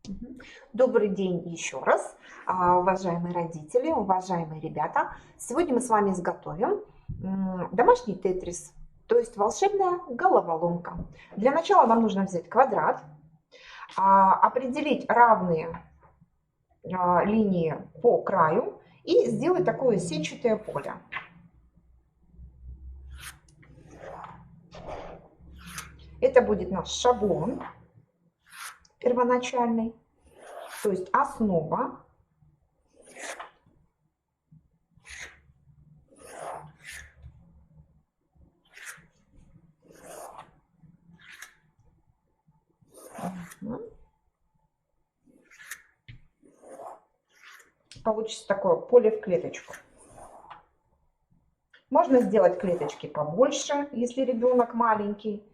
Мгм. Добрый день еще раз, уважаемые родители, уважаемые ребята. Сегодня мы с вами изготовим домашний тетрис, то есть волшебная головоломка. Для начала нам нужно взять квадрат, определить равные линии по краю и сделать такое сетчатое поле. Это будет наш шаблон первоначальный, то есть основа. Получится такое поле в клеточку. Можно сделать клеточки побольше, если ребенок маленький.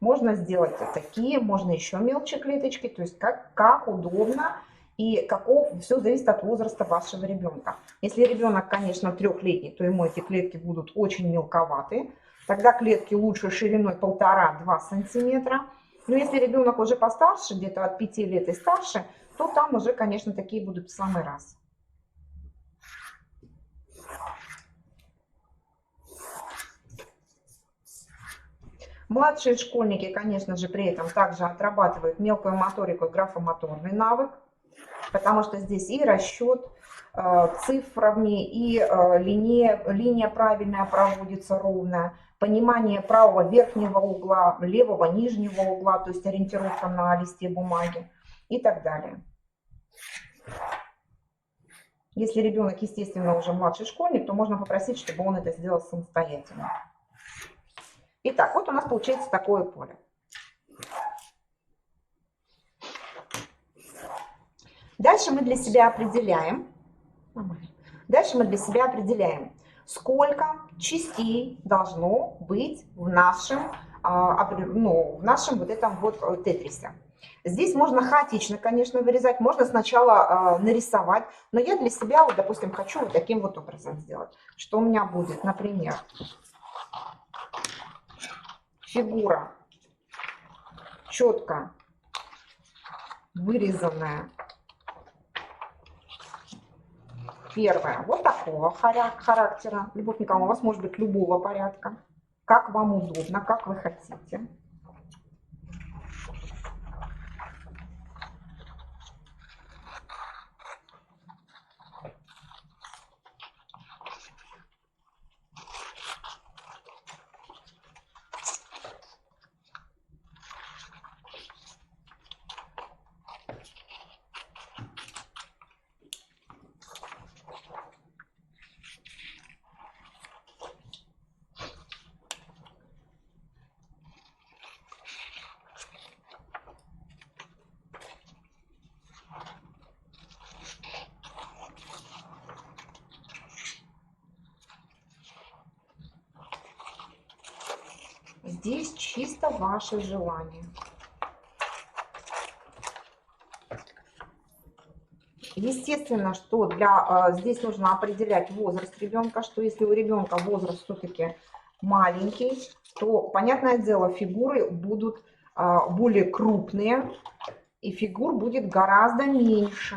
Можно сделать такие, можно еще мелче клеточки, то есть как удобно и каков, все зависит от возраста вашего ребенка. Если ребенок, конечно, трехлетний, то ему эти клетки будут очень мелковаты. Тогда клетки лучше шириной 1,5-2 сантиметра. Но если ребенок уже постарше, где-то от 5 лет и старше, то там уже, конечно, такие будут в самый раз. Младшие школьники, конечно же, при этом также отрабатывают мелкую моторику и графомоторный навык, потому что здесь и расчет цифрами, и линия правильная проводится ровная, понимание правого верхнего угла, левого нижнего угла, то есть ориентировка на листе бумаги и так далее. Если ребенок, естественно, уже младший школьник, то можно попросить, чтобы он это сделал самостоятельно. Итак, вот у нас получается такое поле. Дальше мы для себя определяем, сколько частей должно быть в нашем вот этом вот тетрисе. Здесь можно хаотично, конечно, вырезать, можно сначала нарисовать, но я для себя, вот, допустим, хочу вот таким вот образом сделать, что у меня будет, например, фигура четко вырезанная. Первое, вот такого характера. Любовь Николаевна, у вас может быть любого порядка. Как вам удобно, как вы хотите. Здесь чисто ваше желание. Естественно, что здесь нужно определять возраст ребенка, что если у ребенка возраст все-таки маленький, то, понятное дело, фигуры будут более крупные, и фигур будет гораздо меньше.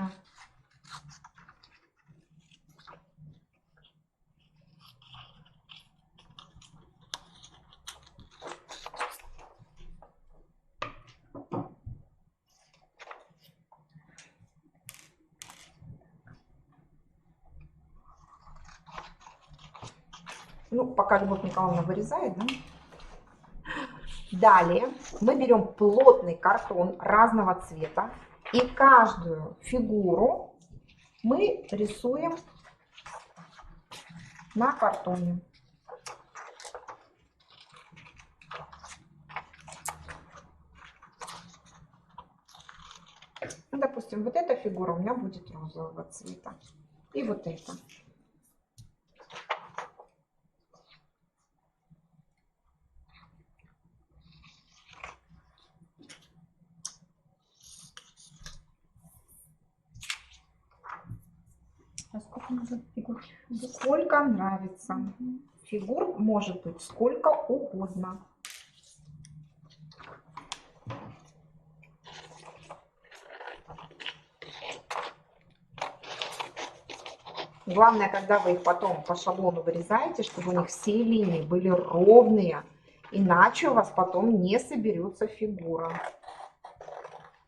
Ну, пока Любовь Николаевна вырезает, да? Далее мы берем плотный картон разного цвета, и каждую фигуру мы рисуем на картоне. Ну, допустим, вот эта фигура у меня будет розового цвета. И вот эта. А сколько надо фигур? Сколько нравится. Фигур может быть сколько угодно. Главное, когда вы их потом по шаблону вырезаете, чтобы у них все линии были ровные, иначе у вас потом не соберется фигура.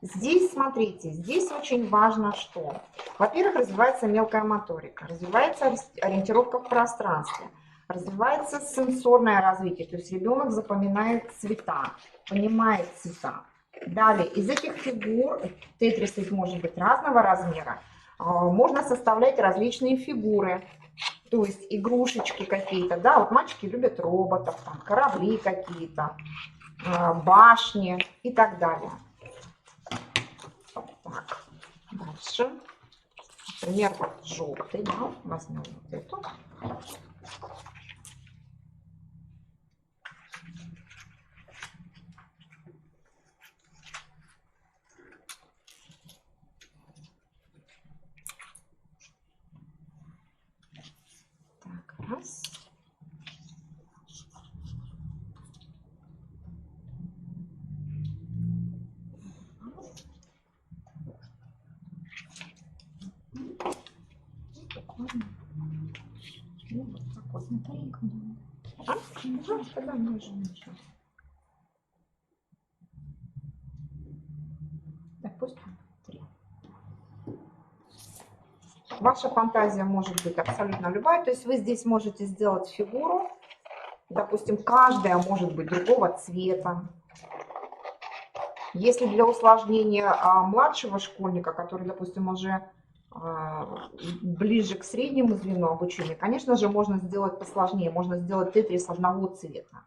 Здесь, смотрите, здесь очень важно что. Во-первых, развивается мелкая моторика, развивается ориентировка в пространстве, развивается сенсорное развитие, то есть ребенок запоминает цвета, понимает цвета. Далее, из этих фигур, тетрис ведь может быть разного размера, можно составлять различные фигуры, то есть игрушечки какие-то, да, вот мальчики любят роботов, там, корабли какие-то, башни и так далее. Так, дальше, например, вот желтый, да, возьмем вот эту. Так, раз. Буквально. Ну, вот так вот. А? Ну, тогда нужно еще. Допустим, 3. Ваша фантазия может быть абсолютно любая. То есть вы здесь можете сделать фигуру. Допустим, каждая может быть другого цвета. Если для усложнения младшего школьника, который, допустим, уже ближе к среднему звену обучения, конечно же, можно сделать посложнее. Можно сделать тетрис одного цвета.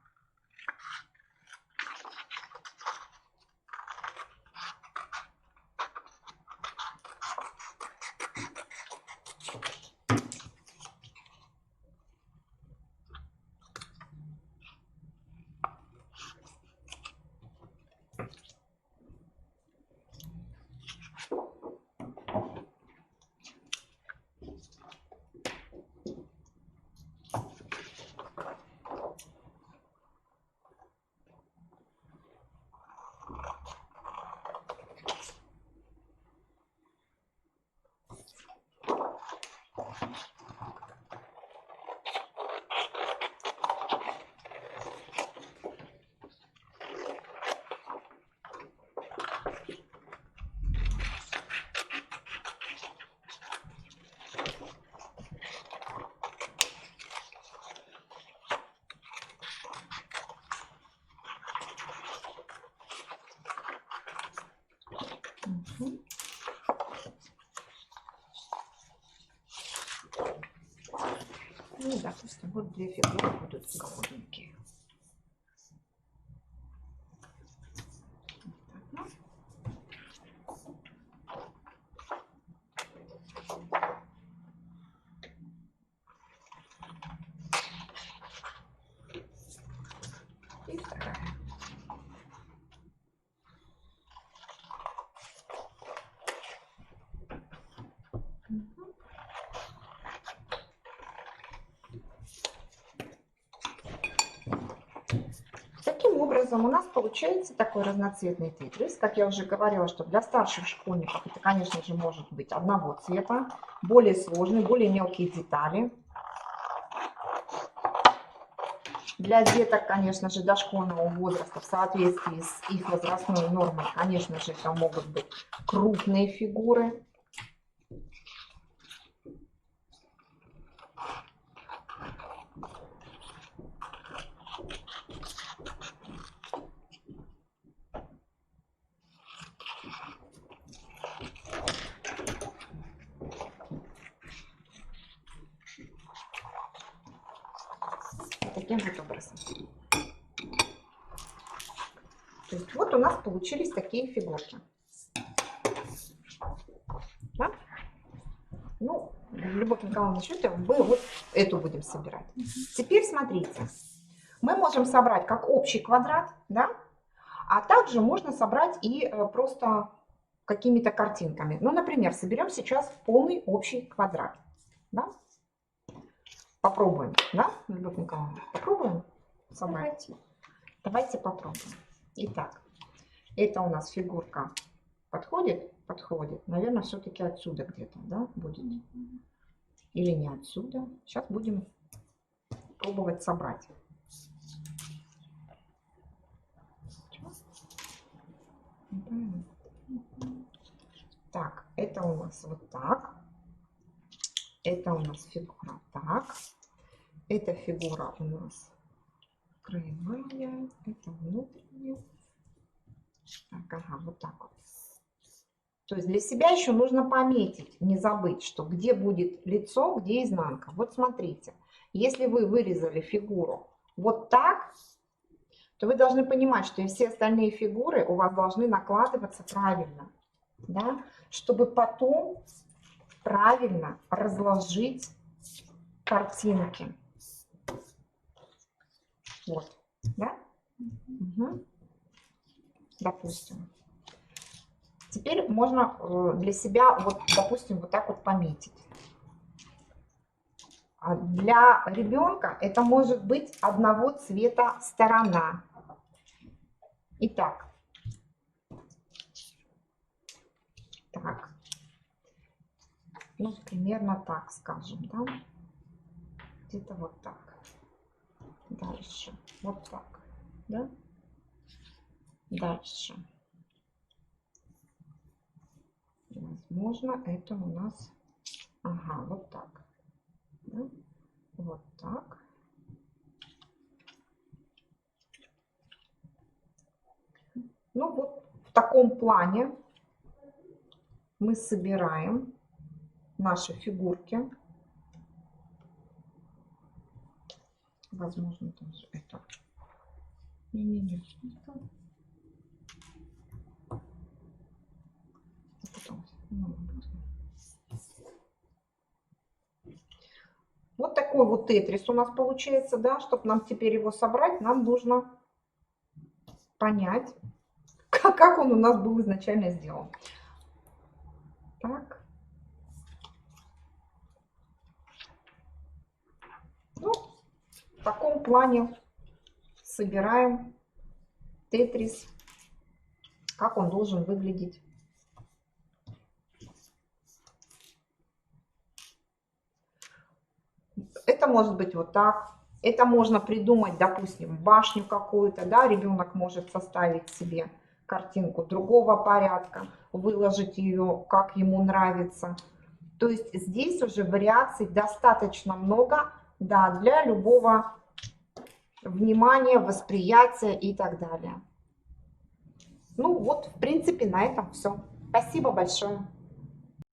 Ну, допустим, вот 2 фигуры будут голубенькие. И вторая. Таким образом, у нас получается такой разноцветный тетрис. Как я уже говорила, что для старших школьников это, конечно же, может быть одного цвета, более сложный, более мелкие детали. Для деток, конечно же, дошкольного возраста в соответствии с их возрастной нормой, конечно же, это могут быть крупные фигуры. Таким вот образом. То есть вот у нас получились такие фигурки. Да? Ну, Любовь Николаевна, мы вот эту будем собирать. Теперь смотрите. Мы можем собрать как общий квадрат, да? А также можно собрать и просто какими-то картинками. Ну, например, соберем сейчас полный общий квадрат. Да? Попробуем, да, Любовь Николаевна? Попробуем собрать? Давайте попробуем. Итак, это у нас фигурка подходит? Подходит. Наверное, все-таки отсюда где-то, да, будет. или не отсюда. Сейчас будем пробовать собрать. Так, это у нас вот так. Это у нас фигура так. Эта фигура у нас краевая. Это внутренняя. Так, ага, вот так вот. То есть для себя еще нужно пометить, не забыть, что где будет лицо, где изнанка. Вот смотрите, если вы вырезали фигуру вот так, то вы должны понимать, что и все остальные фигуры у вас должны накладываться правильно, да, чтобы потом правильно разложить картинки. Вот, да? Угу. Допустим. Теперь можно для себя, вот, допустим, вот так вот пометить. Для ребенка это может быть одного цвета сторона. Итак. Так. Ну, примерно так, скажем, да? Где-то вот так. Дальше. Вот так. Да? Дальше. Возможно, это у нас... Ага, вот так. Да? Вот так. Ну вот в таком плане мы собираем наши фигурки. Возможно, тоже это. Не-не-не. Вот такой вот тетрис у нас получается, да. Чтобы нам теперь его собрать, нам нужно понять, как он у нас был изначально сделан. Так. Ну, в таком плане собираем тетрис, как он должен выглядеть. Это может быть вот так. Это можно придумать, допустим, башню какую-то, да, ребенок может составить себе картинку другого порядка, выложить ее, как ему нравится. То есть здесь уже вариаций достаточно много, да, для любого внимания, восприятия и так далее. Ну вот, в принципе, на этом все. Спасибо большое.